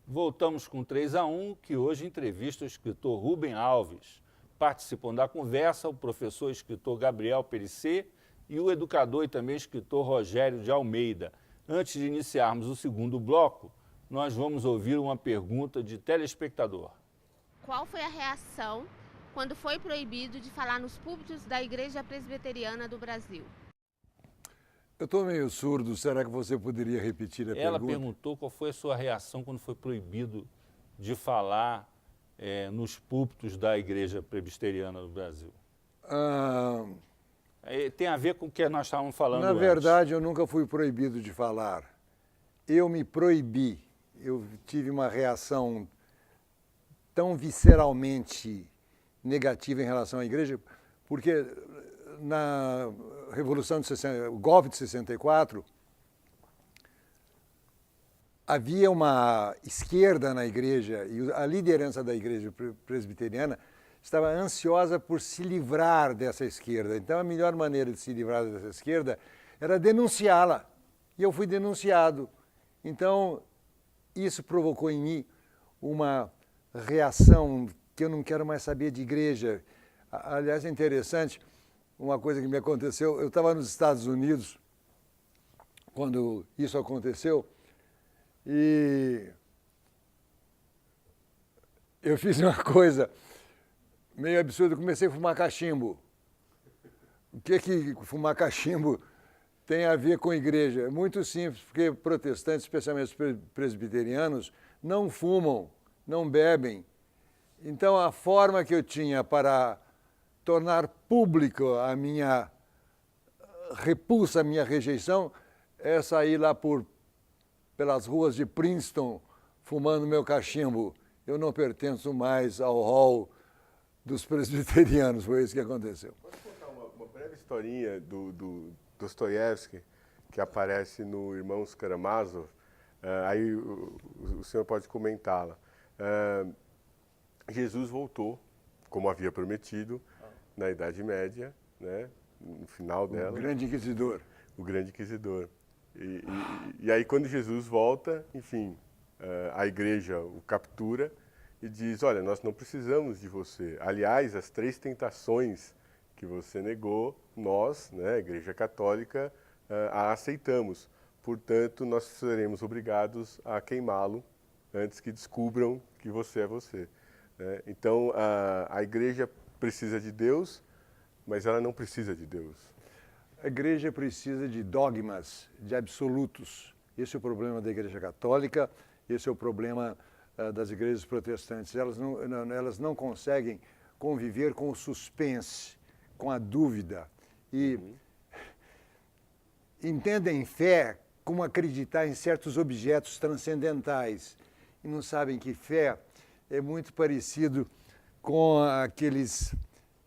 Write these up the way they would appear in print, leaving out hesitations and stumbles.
Voltamos com 3-1, que hoje entrevista o escritor Rubem Alves. Participam da conversa o professor e escritor Gabriel Perissé e o educador e também escritor Rogério de Almeida. Antes de iniciarmos o segundo bloco, nós vamos ouvir uma pergunta de telespectador. Qual foi a reação quando foi proibido de falar nos púlpitos da Igreja Presbiteriana do Brasil? Eu estou meio surdo, será que você poderia repetir a pergunta? Ela perguntou qual foi a sua reação quando foi proibido de falar nos púlpitos da Igreja Presbiteriana do Brasil. Tem a ver com o que nós estávamos falando Na antes. verdade, eu nunca fui proibido de falar. Eu me proibi. Eu tive uma reação tão visceralmente negativa em relação à igreja, porque na Revolução de 60, o golpe de 64, havia uma esquerda na igreja e a liderança da igreja presbiteriana estava ansiosa por se livrar dessa esquerda. Então, a melhor maneira de se livrar dessa esquerda era denunciá-la. E eu fui denunciado. Então, isso provocou em mim uma reação que eu não quero mais saber de igreja. Aliás, é interessante, uma coisa que me aconteceu, eu estava nos Estados Unidos quando isso aconteceu e eu fiz uma coisa meio absurda, comecei a fumar cachimbo. O que fumar cachimbo tem a ver com igreja? É muito simples, porque protestantes, especialmente os presbiterianos, não fumam, não bebem. Então, a forma que eu tinha para tornar público a minha repulsa, a minha rejeição, é sair lá pelas ruas de Princeton fumando meu cachimbo. Eu não pertenço mais ao hall dos presbiterianos, foi isso que aconteceu. Pode contar uma breve historinha do Dostoiévski, que aparece no Irmãos Karamazov, aí o senhor pode comentá-la. Jesus voltou, como havia prometido, na Idade Média, né, no final dela. O Grande Inquisidor. O Grande Inquisidor. E aí, quando Jesus volta, enfim, a igreja o captura e diz, olha, nós não precisamos de você. Aliás, as 3 tentações que você negou, nós, né, a Igreja Católica, a aceitamos. Portanto, nós seremos obrigados a queimá-lo antes que descubram que você é você. Né? Então, a igreja precisa de Deus, mas ela não precisa de Deus. A igreja precisa de dogmas, de absolutos. Esse é o problema da Igreja Católica, esse é o problema das igrejas protestantes. Elas não conseguem conviver com o suspense, com a dúvida. E entendem fé como acreditar em certos objetos transcendentais. E não sabem que fé é muito parecido com aqueles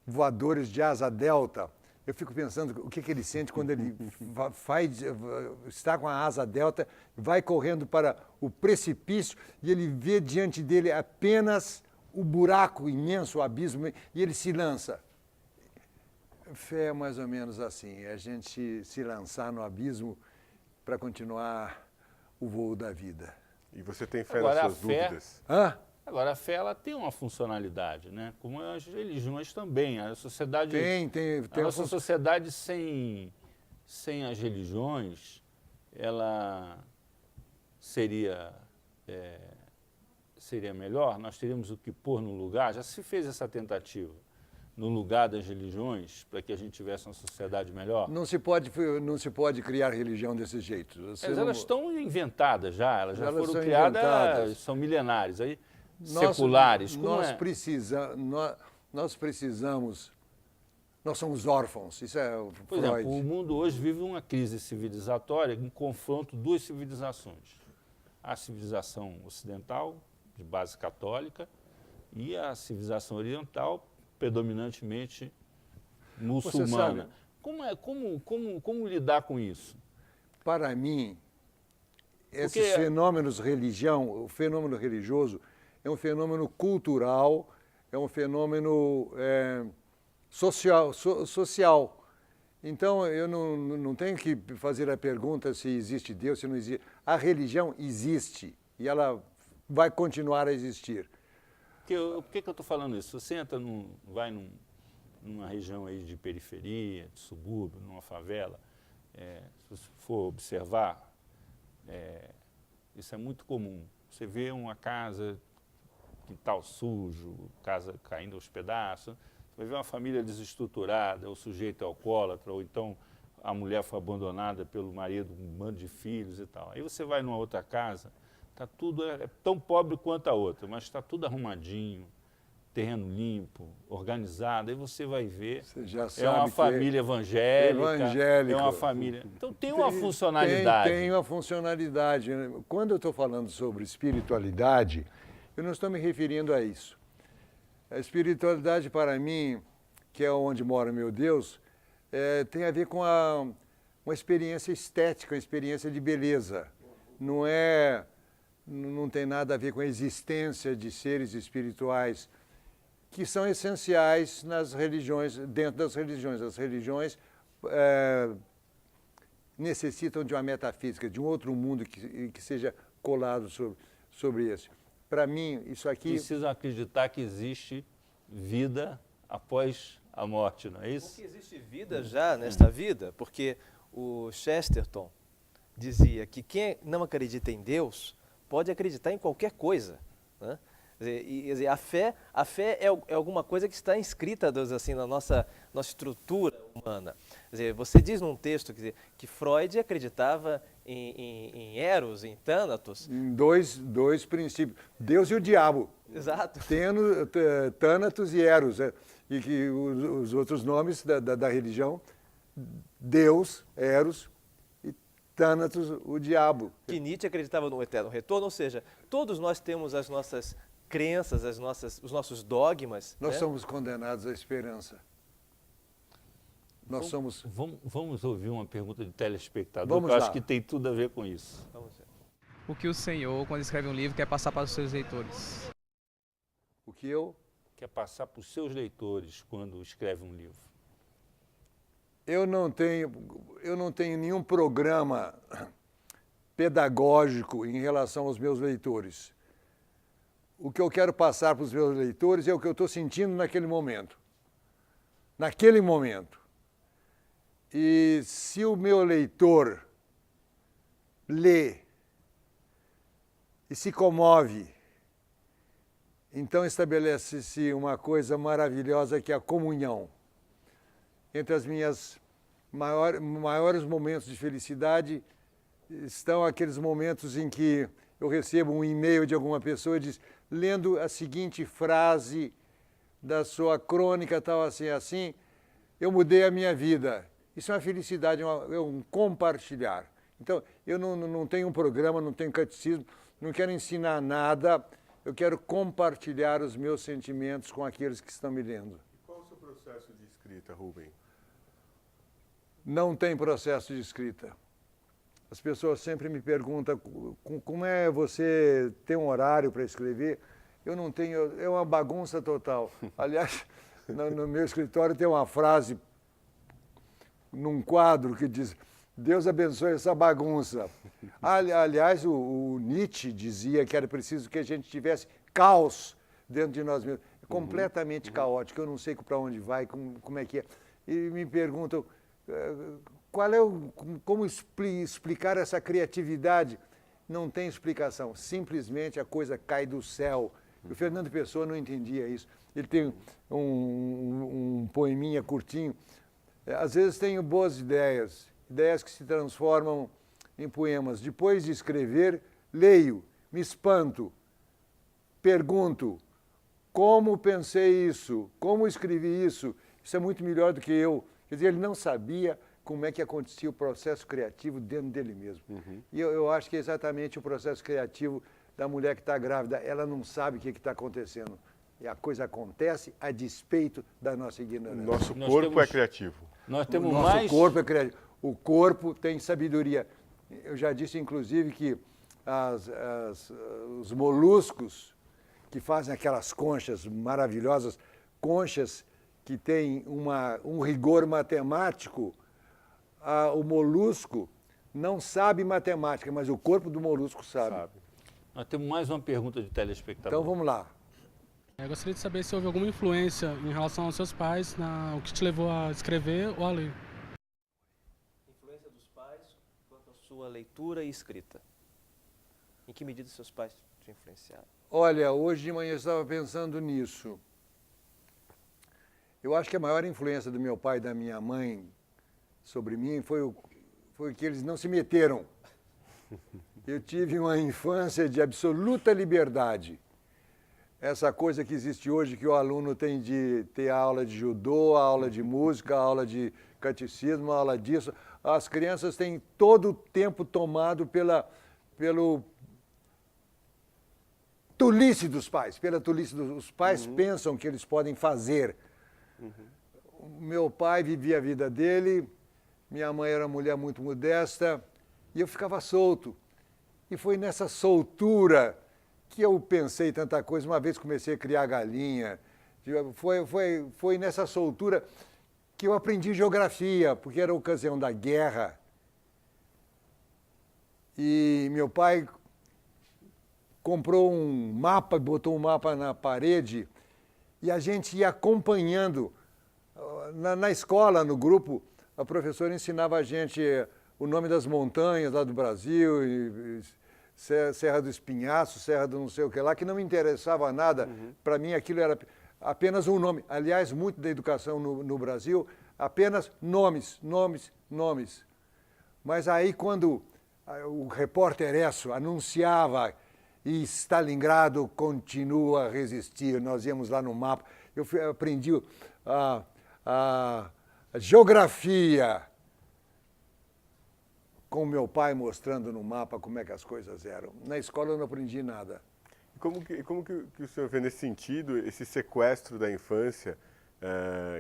voadores de asa delta. Eu fico pensando o que ele sente quando ele está com a asa delta, vai correndo para o precipício e ele vê diante dele apenas o buraco imenso, o abismo, e ele se lança. Fé é mais ou menos assim, é a gente se lançar no abismo para continuar o voo da vida. E você tem fé Agora, nas suas dúvidas? Agora, a fé ela tem uma funcionalidade, né? Como as religiões também. A sociedade, a nossa sociedade sem as religiões, ela seria melhor? Nós teríamos o que pôr no lugar? Já se fez essa tentativa no lugar das religiões para que a gente tivesse uma sociedade melhor? Não se pode criar religião desse jeito. Mas elas estão inventadas já, elas foram são criadas, inventadas. são milenares. Aí, seculares. Nós precisamos, nós somos órfãos, isso é o Por Freud. exemplo, o mundo hoje vive uma crise civilizatória, um confronto de 2 civilizações. A civilização ocidental, de base católica, e a civilização oriental, predominantemente muçulmana. Como lidar com isso? Para mim, esses fenômenos o fenômeno religioso, é um fenômeno cultural, é um fenômeno social. Então, eu não tenho que fazer a pergunta se existe Deus, se não existe. A religião existe e ela vai continuar a existir. Por que eu estou falando isso? Você vai numa região aí de periferia, de subúrbio, numa favela, se você for observar, isso é muito comum. Você vê uma casa, quintal sujo, casa caindo aos pedaços, você vai ver uma família desestruturada, o sujeito é alcoólatra, ou então a mulher foi abandonada pelo marido, um bando de filhos e tal. Aí você vai numa outra casa, tá tudo tão pobre quanto a outra, mas está tudo arrumadinho, terreno limpo, organizado. Aí você vai ver, Você já é sabe uma que família evangélica, é uma família... Então tem uma funcionalidade. Tem uma funcionalidade. Quando eu estou falando sobre espiritualidade, eu não estou me referindo a isso. A espiritualidade, para mim, que é onde mora meu Deus, tem a ver com uma experiência estética, uma experiência de beleza. Não tem nada a ver com a existência de seres espirituais que são essenciais nas religiões, dentro das religiões. As religiões necessitam de uma metafísica, de um outro mundo que seja colado sobre esse. Para mim, isso aqui... Precisam acreditar que existe vida após a morte, não é isso? Porque existe vida já nesta vida, porque o Chesterton dizia que quem não acredita em Deus pode acreditar em qualquer coisa, né? A fé é alguma coisa que está inscrita, assim, na nossa estrutura humana. Quer dizer, você diz num texto que Freud acreditava em Eros, em Thanatos. Em dois princípios, Deus e o diabo. Exato. Thanatos e Eros, e que os outros nomes da religião, Deus, Eros, e Thanatos, o diabo. Que Nietzsche acreditava no eterno retorno, ou seja, todos nós temos as nossas crenças, os nossos dogmas. Nós né? somos condenados à esperança. Vamos ouvir uma pergunta de telespectador, Vamos que eu lá. acho que tem tudo a ver com isso. Vamos ver. O que o Senhor, quando escreve um livro, quer passar para os seus leitores? O que eu Quer passar para os seus leitores quando escreve um livro? Eu não tenho nenhum programa pedagógico em relação aos meus leitores. O que eu quero passar para os meus leitores é o que eu estou sentindo naquele momento. Naquele momento. E se o meu leitor lê e se comove, então estabelece-se uma coisa maravilhosa que é a comunhão. Entre as minhas maiores momentos de felicidade estão aqueles momentos em que eu recebo um e-mail de alguma pessoa e diz, lendo a seguinte frase da sua crônica, tal, assim, assim, eu mudei a minha vida. Isso é uma felicidade, é um compartilhar. Então, eu não tenho um programa, não tenho catecismo, não quero ensinar nada, eu quero compartilhar os meus sentimentos com aqueles que estão me lendo. Qual o seu processo de escrita, Rubem? Não tem processo de escrita. As pessoas sempre me perguntam como é você ter um horário para escrever. Eu não tenho, é uma bagunça total. Aliás, no meu escritório tem uma frase num quadro que diz, Deus abençoe essa bagunça. Aliás, o Nietzsche dizia que era preciso que a gente tivesse caos dentro de nós mesmos. É completamente caótico, eu não sei para onde vai, como é que é. E me perguntam, como explicar essa criatividade? Não tem explicação, simplesmente a coisa cai do céu. O Fernando Pessoa não entendia isso. Ele tem um poeminha curtinho. Às vezes tenho boas ideias que se transformam em poemas. Depois de escrever, leio, me espanto, pergunto, como pensei isso? Como escrevi isso? Isso é muito melhor do que eu. Quer dizer, ele não sabia como é que acontecia o processo criativo dentro dele mesmo. E eu acho que é exatamente o processo criativo da mulher que está grávida. Ela não sabe o que está acontecendo. E a coisa acontece a despeito da nossa ignorância. Nosso corpo é criativo. Nós temos Nosso mais... corpo é criativo. O corpo tem sabedoria. Eu já disse, inclusive, que os moluscos que fazem aquelas conchas maravilhosas, conchas que têm um rigor matemático, o molusco não sabe matemática, mas o corpo do molusco sabe. Nós temos mais uma pergunta de telespectador. Então vamos lá. Eu gostaria de saber se houve alguma influência em relação aos seus pais, o que te levou a escrever ou a ler. Influência dos pais quanto à sua leitura e escrita. Em que medida seus pais te influenciaram? Olha, hoje de manhã eu estava pensando nisso. Eu acho que a maior influência do meu pai e da minha mãe sobre mim foi que eles não se meteram. Eu tive uma infância de absoluta liberdade. Essa coisa que existe hoje, que o aluno tem de ter aula de judô, aula de música, aula de catecismo, aula disso. As crianças têm todo o tempo tomado pelo tolice dos pais. Pela tolice dos pais pensam que eles podem fazer. O meu pai vivia a vida dele, minha mãe era uma mulher muito modesta e eu ficava solto. E foi nessa soltura que eu pensei tanta coisa. Uma vez comecei a criar galinha. Foi nessa soltura que eu aprendi geografia, porque era a ocasião da guerra. E meu pai comprou um mapa, botou um mapa na parede e a gente ia acompanhando. Na escola, no grupo, a professora ensinava a gente o nome das montanhas lá do Brasil, Serra do Espinhaço, Serra do não sei o que lá, que não me interessava nada. Para mim aquilo era apenas um nome. Aliás, muito da educação no Brasil, apenas nomes. Mas aí quando o repórter Esso anunciava e Stalingrado continua a resistir, nós íamos lá no mapa, eu aprendi a geografia com meu pai mostrando no mapa como é que as coisas eram. Na escola eu não aprendi nada. Como que o senhor vê nesse sentido esse sequestro da infância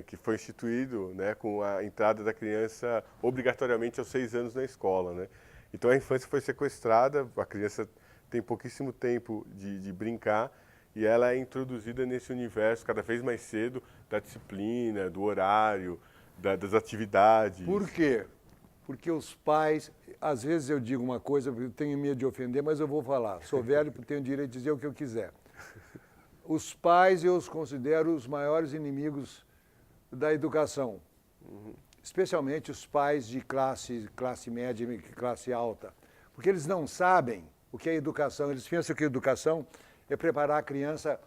que foi instituído, né, com a entrada da criança obrigatoriamente aos 6 anos na escola, né? Então a infância foi sequestrada, a criança tem pouquíssimo tempo de brincar e ela é introduzida nesse universo cada vez mais cedo da disciplina, do horário, das atividades. Por quê? Porque os pais, às vezes eu digo uma coisa, eu tenho medo de ofender, mas eu vou falar. Sou velho, tenho o direito de dizer o que eu quiser. Os pais eu os considero os maiores inimigos da educação. Especialmente os pais de classe média e classe alta. Porque eles não sabem o que é educação. Eles pensam que educação é preparar a criança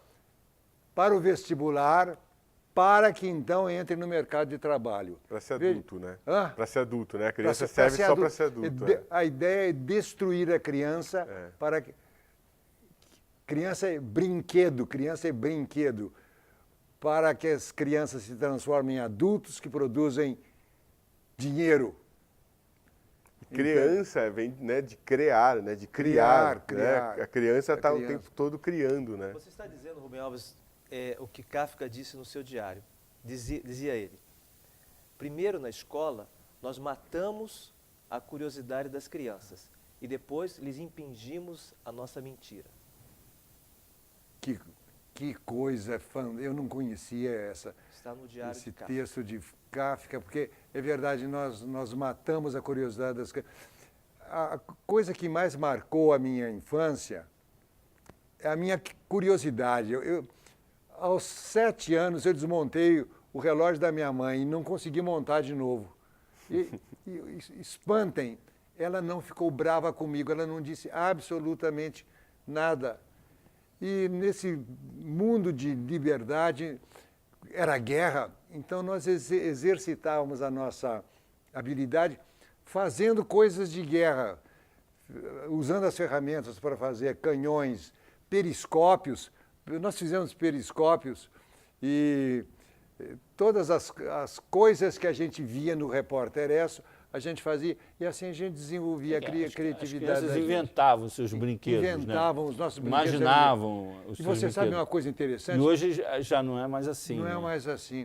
para o vestibular, para que então entre no mercado de trabalho. Para ser adulto, né? Para ser adulto, né? A criança Pra serve só para ser adulto. A ideia é destruir a criança para que... Criança é brinquedo, para que as crianças se transformem em adultos que produzem dinheiro. Criança vem, né, de criar, né, de criar. Né? A criança está o tempo todo criando, né? Você está dizendo, Rubem Alves, o que Kafka disse no seu diário. Dizia ele: primeiro na escola, nós matamos a curiosidade das crianças e depois lhes impingimos a nossa mentira. Que coisa, eu não conhecia Está no diário esse de Kafka. texto de Kafka, porque é verdade, nós matamos a curiosidade das crianças. A coisa que mais marcou a minha infância é a minha curiosidade. Aos 7 anos eu desmontei o relógio da minha mãe e não consegui montar de novo. E espantem, ela não ficou brava comigo, ela não disse absolutamente nada. E nesse mundo de liberdade, era guerra, então nós exercitávamos a nossa habilidade fazendo coisas de guerra, usando as ferramentas para fazer canhões, periscópios. Nós fizemos periscópios e todas as coisas que a gente via no Repórter Esso, a gente fazia, e assim a gente desenvolvia a criatividade. As crianças inventavam seus brinquedos, inventavam, né? os nossos brinquedos. Imaginavam os seus E você brinquedos. sabe uma coisa interessante? E hoje já não é mais assim. Não né? é mais assim.